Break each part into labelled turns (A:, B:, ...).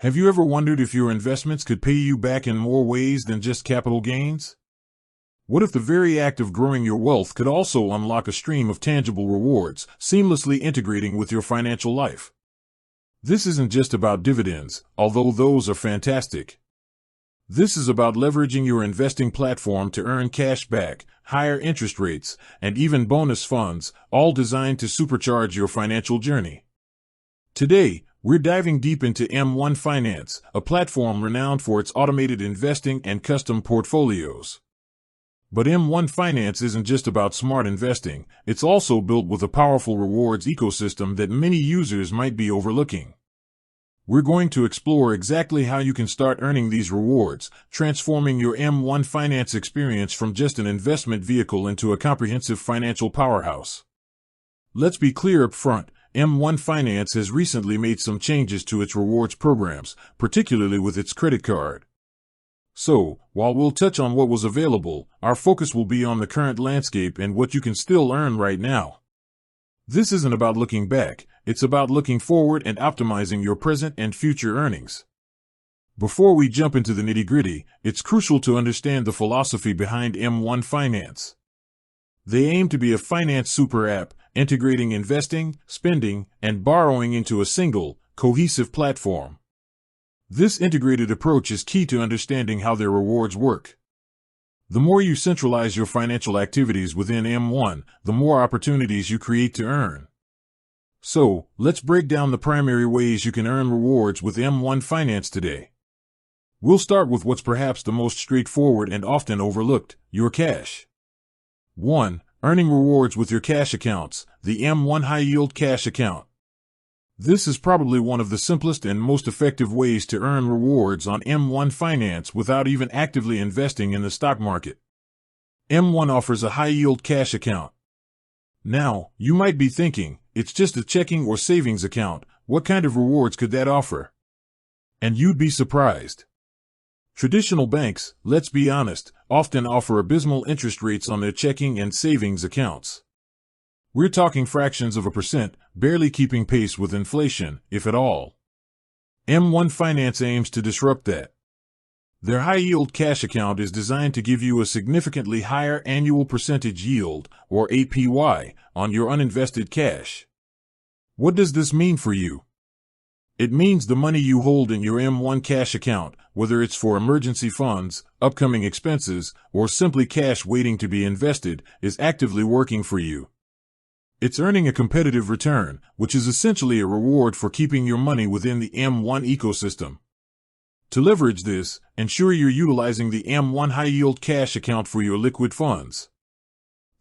A: Have you ever wondered if your investments could pay you back in more ways than just capital gains? What if the very act of growing your wealth could also unlock a stream of tangible rewards, seamlessly integrating with your financial life? This isn't just about dividends, although those are fantastic. This is about leveraging your investing platform to earn cash back, higher interest rates, and even bonus funds, all designed to supercharge your financial journey. Today, we're diving deep into M1 Finance, a platform renowned for its automated investing and custom portfolios. But M1 Finance isn't just about smart investing, it's also built with a powerful rewards ecosystem that many users might be overlooking. We're going to explore exactly how you can start earning these rewards, transforming your M1 Finance experience from just an investment vehicle into a comprehensive financial powerhouse. Let's be clear up front, M1 Finance has recently made some changes to its rewards programs, particularly with its credit card. So, while we'll touch on what was available, our focus will be on the current landscape and what you can still earn right now. This isn't about looking back, it's about looking forward and optimizing your present and future earnings. Before we jump into the nitty-gritty, it's crucial to understand the philosophy behind M1 Finance. They aim to be a finance super app, integrating investing, spending, and borrowing into a single, cohesive platform. This integrated approach is key to understanding how their rewards work. The more you centralize your financial activities within M1, the more opportunities you create to earn. So, let's break down the primary ways you can earn rewards with M1 Finance today. We'll start with what's perhaps the most straightforward and often overlooked, your cash. 1. Earning rewards with your cash accounts, the M1 High Yield Cash Account. This is probably one of the simplest and most effective ways to earn rewards on M1 Finance without even actively investing in the stock market. M1 offers a high-yield cash account. Now, you might be thinking, it's just a checking or savings account, what kind of rewards could that offer? And you'd be surprised. Traditional banks, let's be honest, often offer abysmal interest rates on their checking and savings accounts. We're talking fractions of a percent, barely keeping pace with inflation, if at all. M1 Finance aims to disrupt that. Their high-yield cash account is designed to give you a significantly higher annual percentage yield, or APY, on your uninvested cash. What does this mean for you? It means the money you hold in your M1 cash account, whether it's for emergency funds, upcoming expenses, or simply cash waiting to be invested, is actively working for you. It's earning a competitive return, which is essentially a reward for keeping your money within the M1 ecosystem. To leverage this, ensure you're utilizing the M1 high-yield cash account for your liquid funds.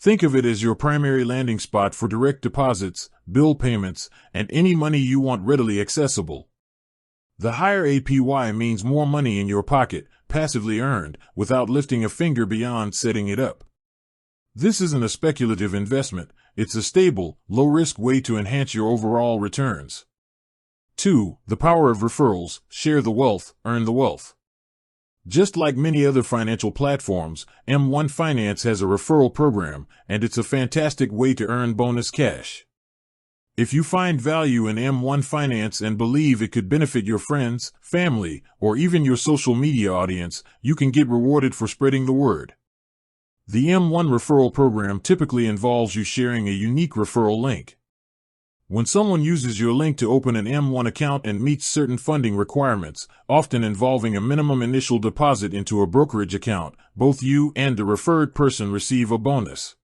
A: Think of it as your primary landing spot for direct deposits, bill payments, and any money you want readily accessible. The higher APY means more money in your pocket, passively earned, without lifting a finger beyond setting it up. This isn't a speculative investment, it's a stable, low-risk way to enhance your overall returns. 2. The power of referrals, share the wealth, earn the wealth. Just like many other financial platforms, M1 Finance has a referral program, and it's a fantastic way to earn bonus cash. If you find value in M1 Finance and believe it could benefit your friends, family, or even your social media audience, you can get rewarded for spreading the word. The M1 referral program typically involves you sharing a unique referral link. When someone uses your link to open an M1 account and meets certain funding requirements, often involving a minimum initial deposit into a brokerage account, both you and the referred person receive a bonus.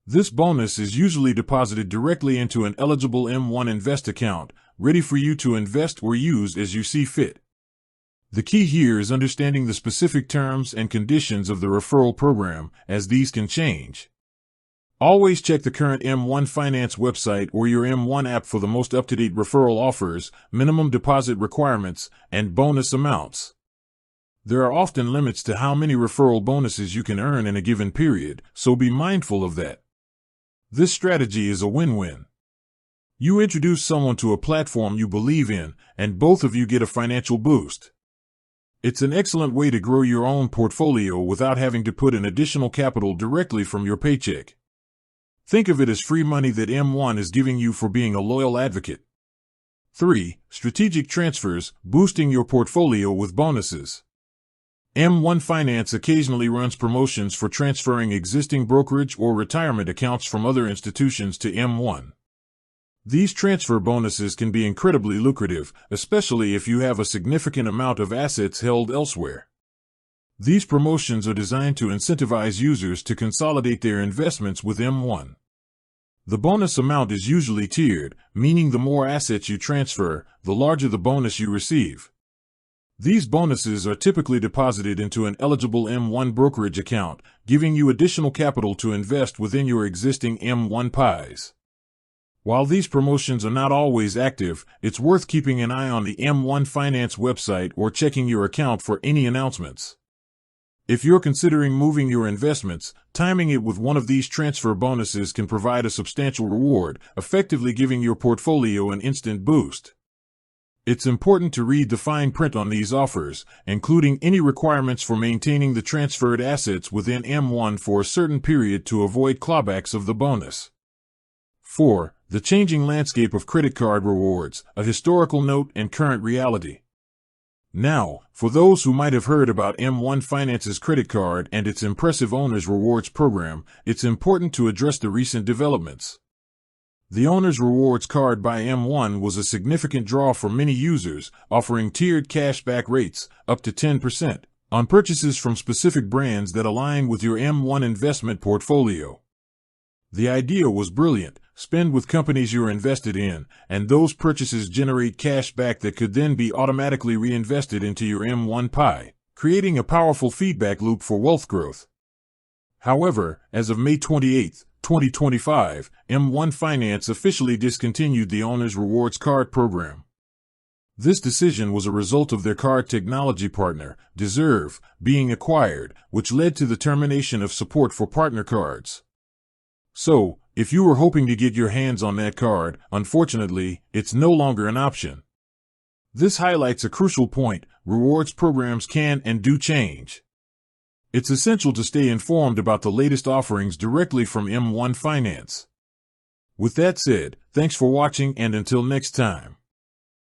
A: This bonus is usually deposited directly into an eligible M1 Invest account, ready for you to invest or use as you see fit. The key here is understanding the specific terms and conditions of the referral program, as these can change. Always check the current M1 Finance website or your M1 app for the most up-to-date referral offers, minimum deposit requirements, and bonus amounts. There are often limits to how many referral bonuses you can earn in a given period, so be mindful of that. This strategy is a win-win. You introduce someone to a platform you believe in, and both of you get a financial boost. It's an excellent way to grow your own portfolio without having to put in additional capital directly from your paycheck. Think of it as free money that M1 is giving you for being a loyal advocate. 3. Strategic transfers, boosting your portfolio with bonuses. M1 Finance occasionally runs promotions for transferring existing brokerage or retirement accounts from other institutions to M1. These transfer bonuses can be incredibly lucrative, especially if you have a significant amount of assets held elsewhere. These promotions are designed to incentivize users to consolidate their investments with M1. The bonus amount is usually tiered, meaning the more assets you transfer, the larger the bonus you receive. These bonuses are typically deposited into an eligible M1 brokerage account, giving you additional capital to invest within your existing M1 pies. While these promotions are not always active, it's worth keeping an eye on the M1 Finance website or checking your account for any announcements. If you're considering moving your investments, timing it with one of these transfer bonuses can provide a substantial reward, effectively giving your portfolio an instant boost. It's important to read the fine print on these offers, including any requirements for maintaining the transferred assets within M1 for a certain period to avoid clawbacks of the bonus. 4. The changing landscape of credit card rewards, a historical note and current reality. Now, for those who might have heard about M1 Finance's credit card and its impressive Owner's Rewards program, it's important to address the recent developments. The Owner's Rewards card by M1 was a significant draw for many users, offering tiered cashback rates, up to 10%, on purchases from specific brands that align with your M1 investment portfolio. The idea was brilliant. Spend with companies you're invested in, and those purchases generate cash back that could then be automatically reinvested into your M1 pie, creating a powerful feedback loop for wealth growth. However, as of May 28, 2025, M1 Finance officially discontinued the Owner's Rewards card program. This decision was a result of their card technology partner, Deserve, being acquired, which led to the termination of support for partner cards. So, if you were hoping to get your hands on that card, unfortunately, it's no longer an option. This highlights a crucial point: rewards programs can and do change. It's essential to stay informed about the latest offerings directly from M1 Finance. With that said, thanks for watching, and until next time.